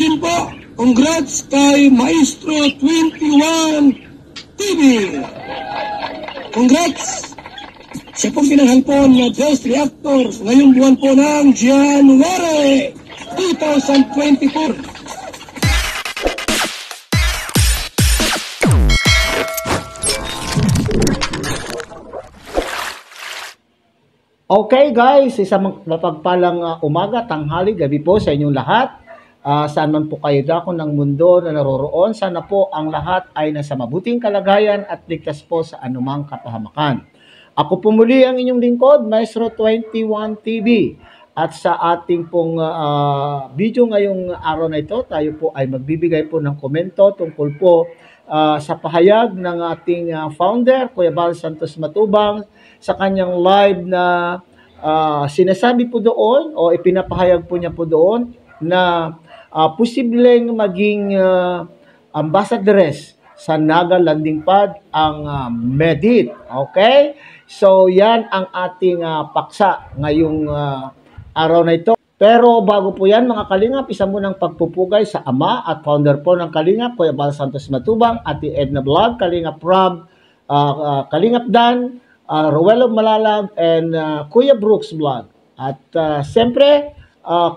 congratulations po. Congrats kay Maestro 21 TV. Congrats. Siya pong pinanghalpon na Best Reactor ngayong buwan po ng January 2024. Okay guys, isang mapagpalang umaga, tanghali, gabi po sa inyong lahat. Saan man po kayo dako ng mundo na naroroon, sana po ang lahat ay nasa mabuting kalagayan at ligtas po sa anumang kapahamakan. Ako po muli ang inyong lingkod, Maestro 21 TV. At sa ating pong video ngayong araw na ito, tayo po ay magbibigay po ng komento tungkol po sa pahayag ng ating founder, Kuya Bal Santos Matubang, sa kanyang live na sinasabi po doon o ipinapahayag po niya po doon na posibleng maging ambassadoress sa Naga Landing Pad ang Medit. Okay? So yan ang ating paksa ngayong araw na ito. Pero bago po yan mga Kalingap, isa munang pagpupugay sa ama at founder po ng Kalingap, Kuya Bal Santos Matubang, Ate Edna Vlog, Kalingap Rob, Kalingap Dan, Rowelo Malalag, and Kuya Brooks Vlog. At siyempre,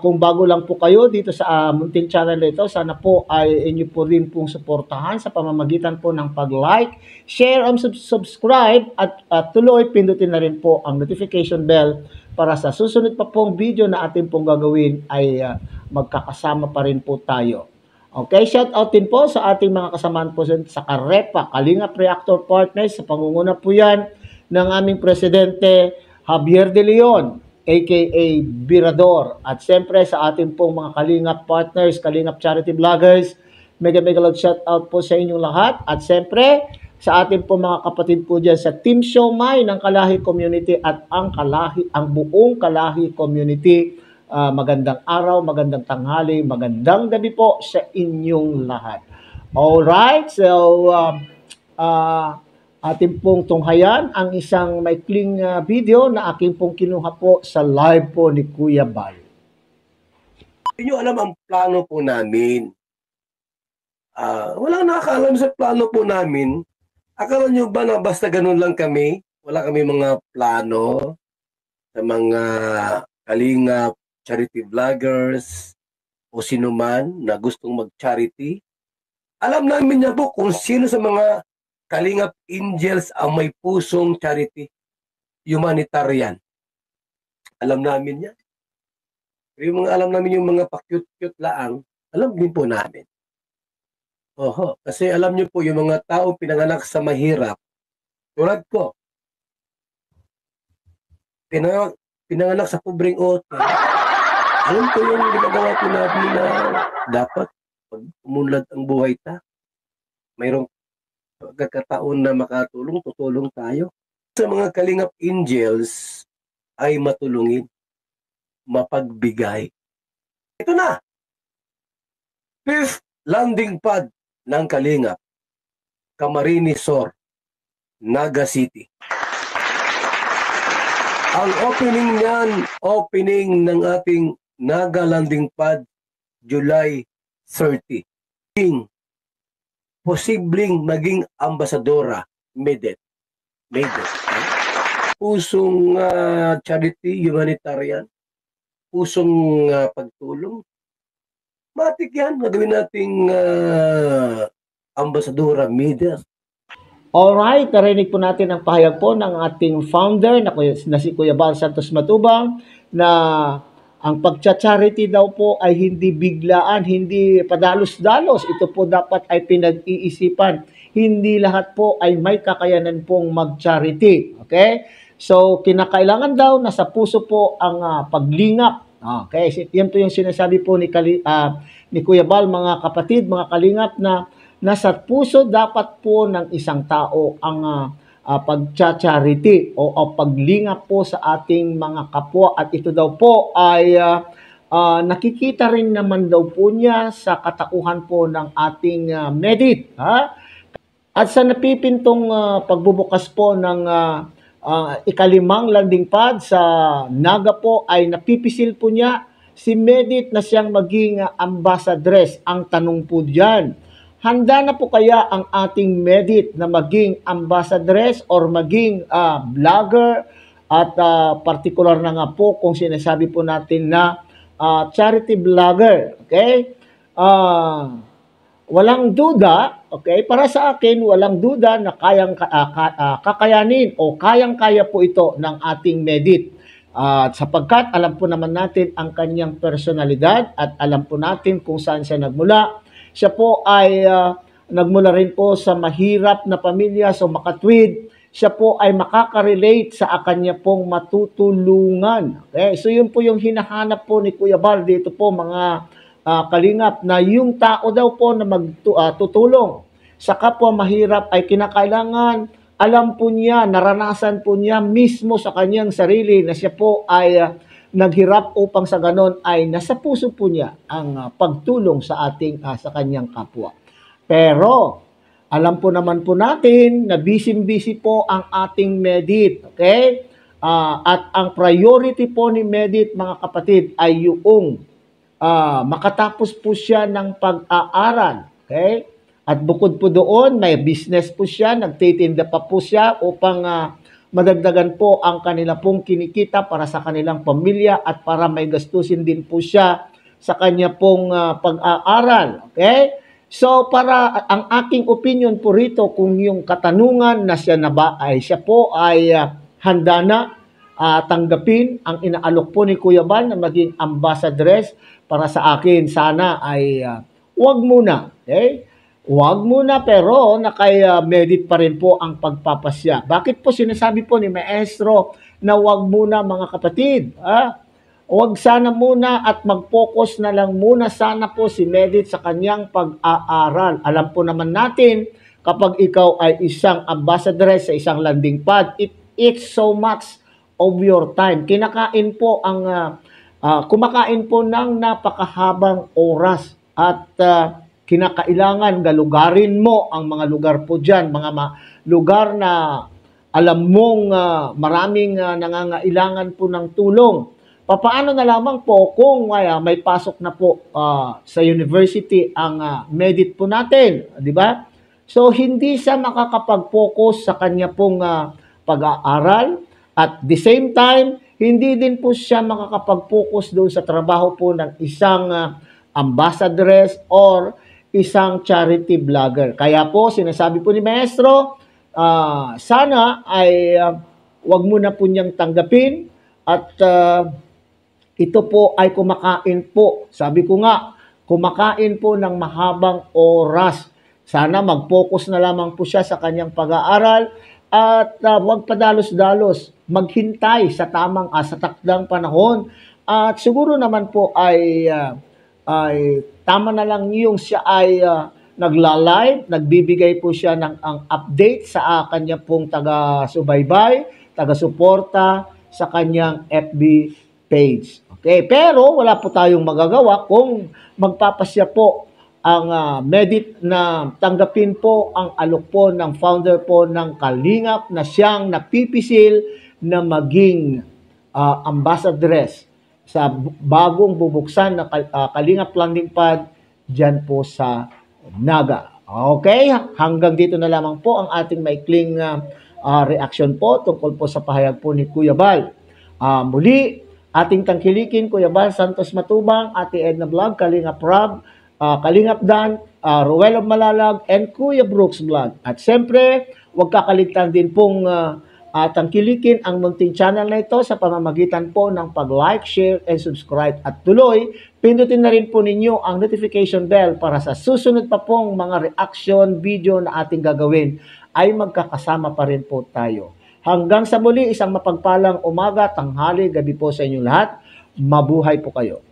kung bago lang po kayo dito sa munting channel na ito, sana po ay inyo po rin pong suportahan sa pamamagitan po ng pag-like, share, and subscribe, at tuloy pindutin na rin po ang notification bell para sa susunod pa pong video na ating pong gagawin ay magkakasama pa rin po tayo. Okay, shout out din po sa ating mga kasamaan po sa Karepa, Kalingap Reactor Partners, sa pangunguna po yan ng aming presidente Javier De Leon, aka Birador. At siyempre sa ating pong mga Kalingap partners, Kalingap Charity Vloggers, mega love shout out po sa inyong lahat. At siyempre sa ating pong mga kapatid po dyan sa Team Siomay ng Kalahi Community at ang buong Kalahi Community. Magandang araw, magandang tanghali, magandang gabi po sa inyong lahat. Alright, so ating pong tunghayan ang isang maikling video na aking pong kinuha po sa live po ni Kuya Bal. Hindi nyo alam ang plano po namin. Walang nakakaalam sa plano po namin. Akala nyo ba na basta ganun lang kami? Wala kami mga plano sa mga Kalingap charity vloggers o sino man na gustong mag-charity. Alam namin niya po kung sino sa mga Kalingap Angels ang may pusong charity, humanitarian. Alam namin yan. Pero yung mga alam namin yung mga pa-cute-cute laang, alam din po namin. Oho, kasi alam niyo po yung mga tao pinanganak sa mahirap, tulad ko, pinanganak sa pobreng hotel. Alam ko yung ginagawa ko namin na dapat pag umunlad ang buhay ta, mayroong pagkakataon na makatulong, tutulong tayo. Sa mga Kalingap Angels ay matulungin, mapagbigay. Ito na! 5th landing pad ng Kalingap, Camarines Sur, Naga City. Ang opening niyan, opening ng ating Naga landing pad, July 30. Posibleng maging ambasadora, Medit. Pusong charity, humanitarian, pusong pagtulong. Matik yan, magawin nating ambasadora, Medit. Alright, narinig po natin ang pahayag po ng ating founder na si Kuya Bal Santos Matubang na ang pagcha-charity daw po ay hindi biglaan, hindi padalos-dalos. Ito po dapat ay pinag-iisipan. Hindi lahat po ay may kakayanan pong mag-charity. Okay? So, kinakailangan daw na sa puso po ang paglingap. Okay? Yan po yung sinasabi po ni Kuya Bal, mga kapatid, mga kalingap, na nasa puso dapat po ng isang tao ang pagcha-charity o paglingap po sa ating mga kapwa. At ito daw po ay nakikita rin naman daw po niya sa katauhan po ng ating Medit. At sa napipintong pagbubukas po ng ikalimang landing pad sa Naga po ay napipisil po niya si Medit na siyang maging ambassadress. Ang tanong po diyan, handa na po kaya ang ating Medit na maging ambassadress or maging vlogger at particular na nga po kung sinasabi po natin na charity vlogger. Okay? Walang duda, okay? Para sa akin, walang duda na kakayanin o kayang-kaya po ito ng ating Medit. Sapagkat alam po naman natin ang kanyang personalidad at alam po natin kung saan siya nagmula. Siya po ay nagmula rin po sa mahirap na pamilya, so makatwid. Siya po ay makaka-relate sa kanya pong matutulungan. Okay? So yun po yung hinahanap po ni Kuya Bal dito po mga kalingap, na yung tao daw po na magtutulong sa kapwa mahirap ay kinakailangan, alam po niya, naranasan po niya mismo sa kanyang sarili na siya po ay naghirap upang sa ganon ay nasa puso po niya ang pagtulong sa sa kanyang kapwa. Pero alam po naman po natin na busy-busy po ang ating Medit, okay? At ang priority po ni Medit, mga kapatid, ay yung makatapos po siya ng pag-aaral, okay? At bukod po doon, may business po siya, nagtitinda pa po siya upang madagdagan po ang kanila pong kinikita para sa kanilang pamilya at para may gastusin din po siya sa kanya pong pag-aaral, okay? So, para ang aking opinion po rito, kung yung katanungan na siya na ba ay siya po ay handa na tanggapin ang inaalok po ni Kuya Bal na maging ambassadress, para sa akin, sana ay wag muna. Okay? Wag muna, pero Medit pa rin po ang pagpapasya. Bakit po sinasabi po ni Maestro na wag muna, mga kapatid? Wag sana muna at mag-focus na lang muna sana po si Medit sa kanyang pag-aaral. Alam po naman natin, kapag ikaw ay isang ambassadress sa isang landing pad, it eats so much of your time. Kinakain po kumakain po ng napakahabang oras at kinakailangan galugarin mo ang mga lugar po dyan, mga lugar na alam mong maraming nangangailangan po ng tulong. Papaano na lamang po kung may pasok na po sa university ang Medit po natin, di ba? So hindi siya makakapag-focus sa kanya pong pag-aaral at the same time, hindi din po siya makakapag-focus doon sa trabaho po ng isang ambassadress or isang charity vlogger. Kaya po, sinasabi po ni Maestro, sana ay wag mo na po niyang tanggapin at ito po ay kumakain po. Sabi ko nga, kumakain po ng mahabang oras. Sana mag-focus na lamang po siya sa kanyang pag-aaral at wag padalos-dalos, maghintay sa tamang sa takdang panahon. At siguro naman po ay tama na lang yung siya ay nagla-live, nagbibigay po siya ng ang update sa kanya pong taga-subaybay, taga-suporta sa kanyang FB page. Okay, pero wala po tayong magagawa kung magpapasya po ang Medit na tanggapin po ang alok po ng founder po ng Kalingap na siyang napipisil na maging ambassadress sa bagong bubuksan na Kalingap Landing Pad dyan po sa Naga. Okay, hanggang dito na lamang po ang ating maikling reaction po tungkol po sa pahayag po ni Kuya Bal. Muli, ating tangkilikin Kuya Bal Santos Matubang, Ate Edna Vlog, Kalingap Rob, Kalingap Dan, Ruel of Malalag, and Kuya Brooks Vlog. At siyempre, huwag kakaligtan din pong tangkilikin ang munting channel na ito sa pamamagitan po ng pag-like, share, and subscribe. At tuloy, pindutin na rin po ninyo ang notification bell para sa susunod pa pong mga reaction video na ating gagawin ay magkakasama pa rin po tayo. Hanggang sa muli, isang mapagpalang umaga, tanghali, gabi po sa inyong lahat. Mabuhay po kayo.